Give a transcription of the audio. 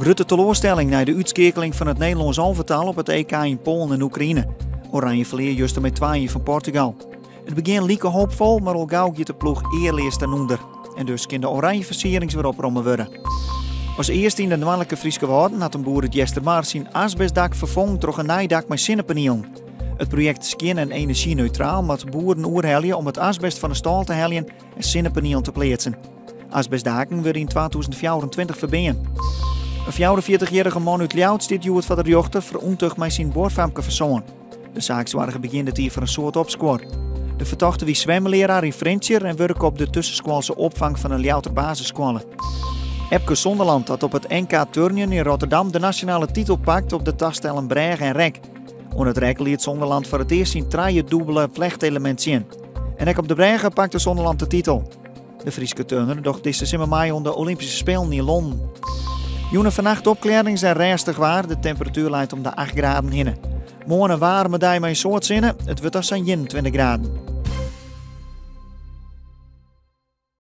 Grote teleurstelling na de uitschakeling van het Nederlands elftal op het EK in Polen en Oekraïne. Oranje verleer juist met 2 van Portugal. Het begin lieke hoopvol, maar al gauw gaat de ploeg eerst en onder. En dus kan de oranje versierings weer oprommen worden. Als eerste in de noordelijke Friese wouden had een boer het Jestermaar zijn asbestdak vervangen door een nijdak met zonnepanelen. Het project is skin- en energie-neutraal, maar boeren oerheljen om het asbest van de stal te heljen en zonnepanelen te plaatsen. Asbestdaken worden in 2024 verbinden. Een 44-jarige man uit Ljouwts dit jaar van de jochter verontucht met zijn boorfamke verzonnen. De zaakzwaardige begint het hier voor een soort opspoor. De verdachte wie zwemleraar in Frenchier en werkt op de tussenschoolse opvang van een Ljouwter basisschool. Epke Zonderland had op het NK Turnen in Rotterdam de nationale titel pakt op de tastellen Breg en Rek. Onder het Rek liet Zonderland voor het eerst zijn 3 dubbele vlechtelement zien. En ook op de Bregen pakte Zonderland de titel. De Friese turner docht deze simmer mee onder de Olympische Spelen in Londen. Joenen vannacht opklaring zijn rustig waar, de temperatuur leidt om de 8 graden hinnen. Morgen een warme dag met een soort zinnen, het wordt als 21 graden.